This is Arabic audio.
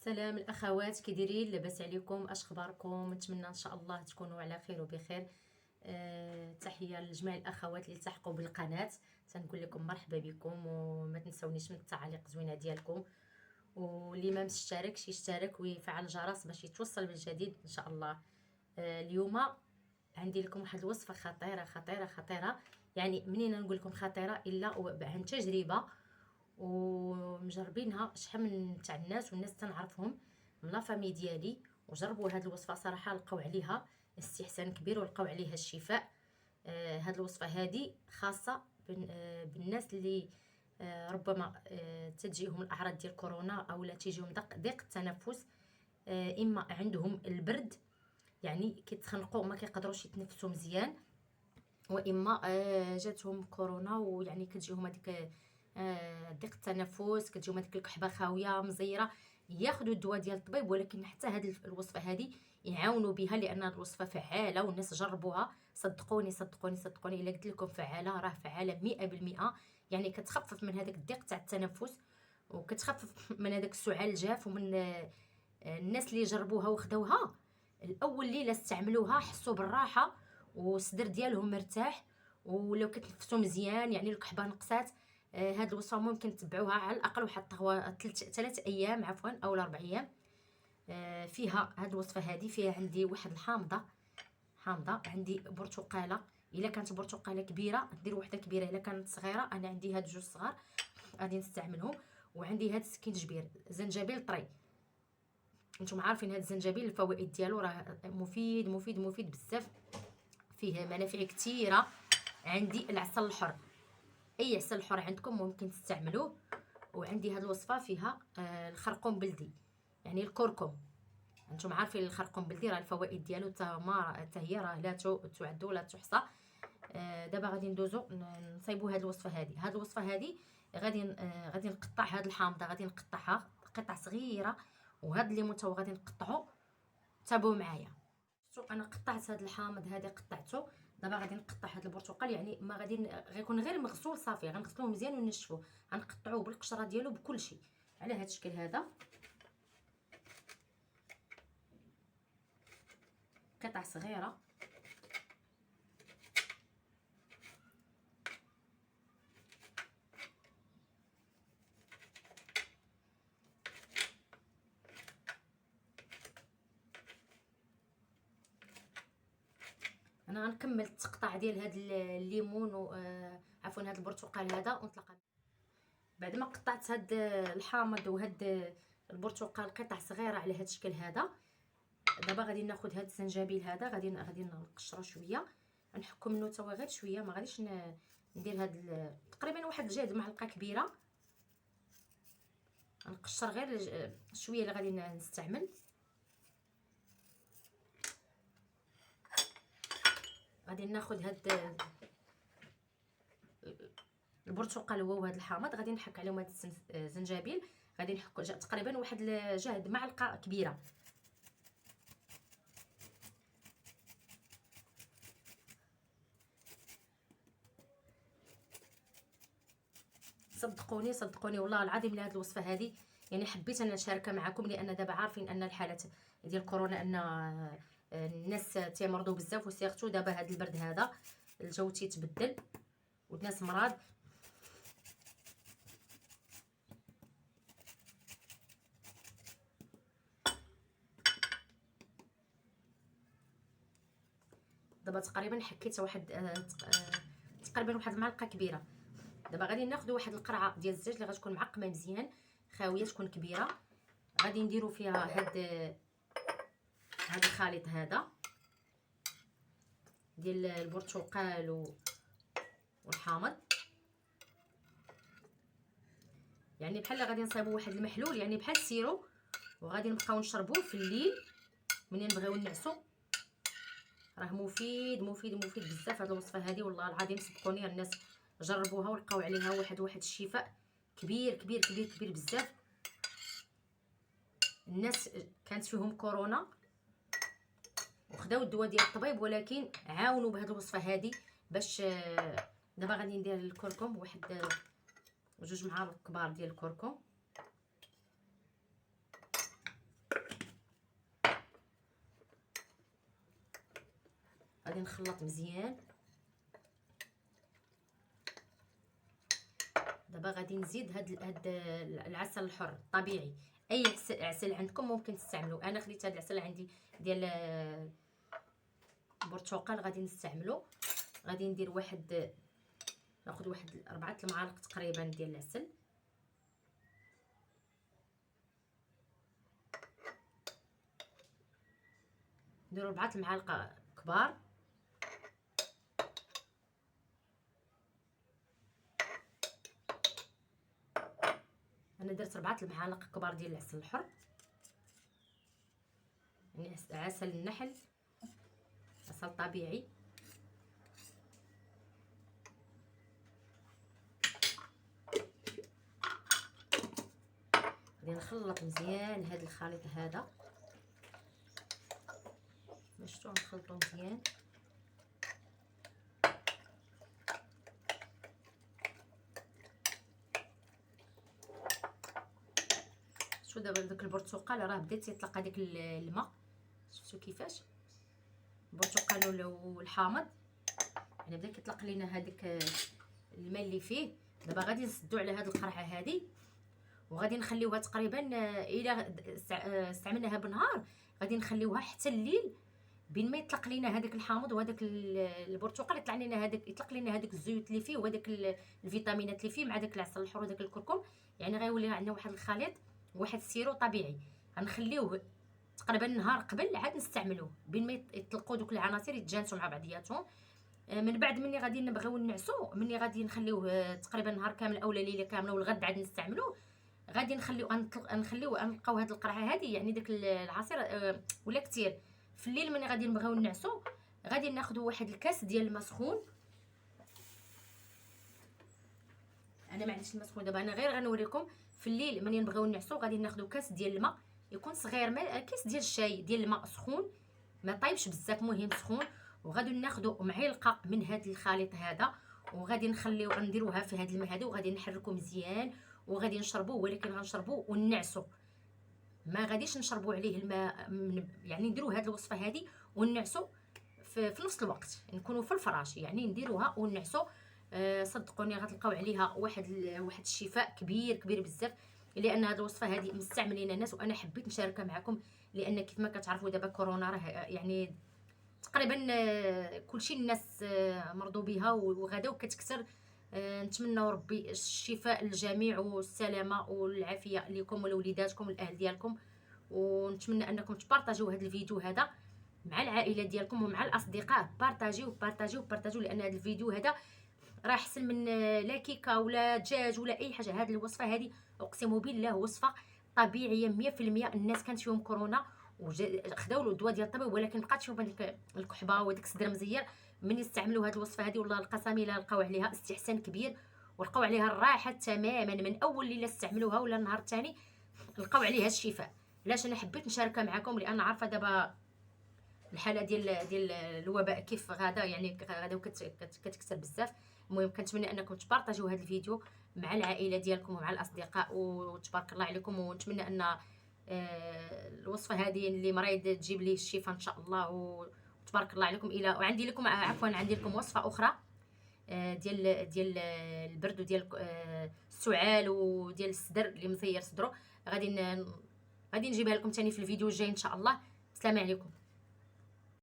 السلام الاخوات، كي دايرين؟ لاباس عليكم؟ اش اخباركم؟ نتمنى ان شاء الله تكونوا على خير وبخير. تحيه لجميع الاخوات اللي التحقوا بالقناه. تنقول لكم مرحبا بكم، وما تنسونيش من التعاليق الزوينه ديالكم، واللي ما مشتركش يشترك ويفعل الجرس باش يتوصل بالجديد ان شاء الله. اليوم عندي لكم واحد الوصفه خطيره خطيره خطيره، يعني منين نقول لكم خطيره الا عن تجربه ومجربينها شحال من تاع الناس، والناس تنعرفهم من لا فامي ديالي، وجربوا هذه الوصفه صراحه لقاو عليها استحسان كبير ولقاو عليها الشفاء. هذه الوصفه هذه خاصه بالناس اللي ربما تجيهم الاعراض ديال كورونا او لا تجيهم ضيق التنفس، اما عندهم البرد يعني كيتخنقوا ما كيقدروش يتنفسوا مزيان، واما جاتهم كورونا ويعني كتجيهم هذيك ضيق التنفس، كتجيهم هذيك الكحبه خاويه مزيره، ياخذوا الدواء ديال الطبيب. ولكن حتى هذه الوصفه هذه يعاونوا بها، لان هذه الوصفه فعاله والناس جربوها. صدقوني صدقوني صدقوني الا قلت لكم فعاله، راه فعاله 100%. يعني كتخفف من هذاك الضيق تاع التنفس، وكتخفف من هذاك السعال الجاف. ومن الناس اللي جربوها وخدوها الاول ليله استعملوها حسوا بالراحه، والصدر ديالهم مرتاح، ولو كتنفسوا مزيان يعني الكحبه نقصات. هاد الوصفه ممكن تتبعوها على الاقل واحد 3 ايام عفوا او 4 ايام. فيها هاد الوصفه هذه فيها عندي واحد الحامضه، عندي برتقاله. الا كانت برتقاله كبيره دير وحده كبيره، الا كانت صغيره انا عندي هاد جوج صغار غادي نستعملهم. وعندي هاد السكينجبير، زنجبيل طري. نتوما عارفين هاد الزنجبيل الفوائد ديالو راه مفيد مفيد مفيد بزاف، فيه منافع كثيره. عندي العسل الحر، اي عسل حر عندكم ممكن تستعملوه. وعندي هاد الوصفه فيها الخرقوم بلدي، يعني الكركم. انتم عارفين الخرقوم بلدي راه الفوائد ديالو حتى هي راه لا تعد ولا تحصى. دابا غادي ندوزو نصايبوا هاد الوصفه هذه. هاد الوصفه هذه غادي نقطع هاد الحامضه، غادي نقطعها قطع صغيره، وهاد الليمون تا هو غادي نقطعو. تابعوا معايا. شوف انا قطعت هاد الحامض هذا قطعته. دابا غادي نقطع هاد البرتقال، يعني ما غيكون غير مغسول صافي، غنغسلوه مزيان ونشفوه. غنقطعوه بالقشره ديالو بكل شيء على هاد الشكل هذا، قطع صغيره. انا غنكمل التقطاع ديال هاد الليمون عفوا هاد البرتقال هذا ونطلق. بعد ما قطعت هاد الحامض وهاد البرتقال قطع صغيره على هاد الشكل هذا، دابا غادي ناخذ هاد الزنجبيل هذا، غادي نقشرو شويه، نحكو منه تا هو غير شويه، ما غاديش ندير هاد تقريبا واحد جهد معلقه كبيره. نقشر غير شويه اللي غادي نستعمل. غادي ناخذ هاد البرتقال هو وهاد الحامض، غادي نحك عليهم هاد الزنجبيل، غادي نحك تقريبا واحد جهد معلقه كبيره. صدقوني صدقوني والله العظيم لهاد الوصفه هذه يعني حبيت انا نشاركها معكم، لان دابا عارفين ان الحالات ديال كورونا ان الناس تيمرضوا بزاف، وسيرتو دابا هاد البرد هذا الجو تيتبدل والناس مرض. دابا تقريبا حكيت واحد تقريبا واحد المعلقه كبيره. دابا غادي ناخذ واحد القرعه ديال الزيت اللي غتكون معقمه مزيان خاويه، تكون كبيره. غادي نديرو فيها هاد الخليط هذا ديال البرتقال والحامض، يعني بحال غادي نصايبوا واحد المحلول يعني بحال السيرو، وغادي نبقاو نشربوه في الليل منين نبغيو نعسو. راه مفيد مفيد مفيد بزاف هاد الوصفه هذه، والله العظيم صدقوني الناس جربوها ولقاو عليها واحد الشفاء كبير كبير كبير كبير بزاف. الناس كانت فيهم كورونا وخداو الدواء ديال الطبيب، ولكن عاونوا بهذه الوصفه هذه باش دابا غادي ندير الكركم، واحد 2 معالق كبار ديال الكركم. غادي نخلط مزيان. دابا غادي نزيد هاد العسل الحر الطبيعي. اي عسل عندكم ممكن تستعملوا. انا خديت هاد العسل عندي ديال البرتقال غادي نستعملو. غادي ندير ناخذ واحد 4 المعالق تقريبا ديال العسل. نديرو 4 المعالق كبار. انا درت 4 المعالق كبار ديال العسل الحر، يعني عسل النحل، عسل طبيعي. غادي نخلط مزيان هذا الخليط هذا. شفتوا نخلطو مزيان. شوفوا دابا داك البرتقال راه بدا تيطلق هذاك الماء. شفتوا كيفاش البرتقال والحامض يعني بدا كيطلق لينا هذاك الماء اللي فيه. دابا غادي نسدو على هذه القرعه هذه وغادي نخليوها تقريبا الى استعملناها بالنهار غادي نخليوها حتى الليل بين ما يطلق لينا هذاك الحامض وهذاك البرتقال يطلق لينا هذاك الزيوت اللي فيه وهذاك الفيتامينات اللي فيه مع داك العسل الحر وداك الكركم. يعني غيولي عندنا واحد الخليط واحد السيرو طبيعي. غنخليوه تقريبا نهار قبل عاد نستعملوه بين ما يطلقوا دوك العناصر يتجانسوا مع بعضياتهم. من بعد مني غادي نبغيو نعسو، مني غادي نخليوه تقريبا نهار كامل اولا ليله كامله والغد عاد نستعملوه. غادي نخليوه نلقاو هاد القرعه هذه يعني داك العصير ولا كثير. في الليل ملي غادي نبغيو نعسو غادي ناخذ واحد الكاس ديال الماء سخون. انا ما عنديش الماء سخون دابا، انا غير غنوريكم. في الليل ملي نبغيو نعسو غادي ناخذ كاس ديال الماء يكون صغير، كاس ديال الشاي ديال الماء سخون ما طايبش بزاف، مهم سخون. وغادي ناخذ معلقه من هذا الخليط هذا وغادي نخليو غنديروها في هذا الماء هذا وغادي نحركو مزيان وغادي نشربوه. ولكن غنشربوه ونعسو، ما غاديش نشربوا عليه الماء. يعني نديروا هذه الوصفه هذه ونعسوا في نفس الوقت، نكونوا في الفراش يعني نديروها ونعسوا. صدقوني غتلقاو عليها واحد الشفاء كبير كبير بزاف. لان هذه الوصفه هذه مستعملين الناس وانا حبيت نشاركها معكم. لان كيف ما كتعرفوا دابا كورونا راه يعني تقريبا كلشي الناس مرضوا بها وغدا وكتكثر. نتمنى ربي الشفاء للجميع والسلامه والعافيه لكم ولوليداتكم والاهل ديالكم. ونتمنى انكم تبارطاجيو هذا الفيديو هذا مع العائله ديالكم ومع الاصدقاء. بارطاجيو بارطاجيو بارطاجيو لان هذا الفيديو هذا راه احسن من لا كيكه ولا دجاج ولا اي حاجه. هذه الوصفه هذه اقسم بالله وصفه طبيعيه 100%. الناس كانت فيهم كورونا خداو الدواء ديال الطبيب ولكن بقات فيهم هذيك الكحبه وداك الصدر مزير. من يستعملوا هذه الوصفه هذه والله القسم الا لقاو عليها استحسان كبير ولقاو عليها الراحه تماما. من اول ليله استعملوها ولا النهار الثاني لقاو عليها الشفاء. علاش انا حبيت نشاركها معكم؟ لان عارفه دابا الحاله ديال الوباء كيف غادا يعني غادا كتكثر بزاف. المهم كنتمنى انكم تبارطاجيو هذا الفيديو مع العائله ديالكم ومع الاصدقاء وتبارك الله عليكم. ونتمنى ان الوصفه هذه اللي مريض تجيب ليه الشفاء ان شاء الله وتبارك الله عليكم. الى وعندي لكم عندي لكم وصفه اخرى ديال البرد وديال السعال وديال الصدر اللي مزير صدره. غادي نجيبها لكم ثاني في الفيديو الجاي ان شاء الله. السلام عليكم.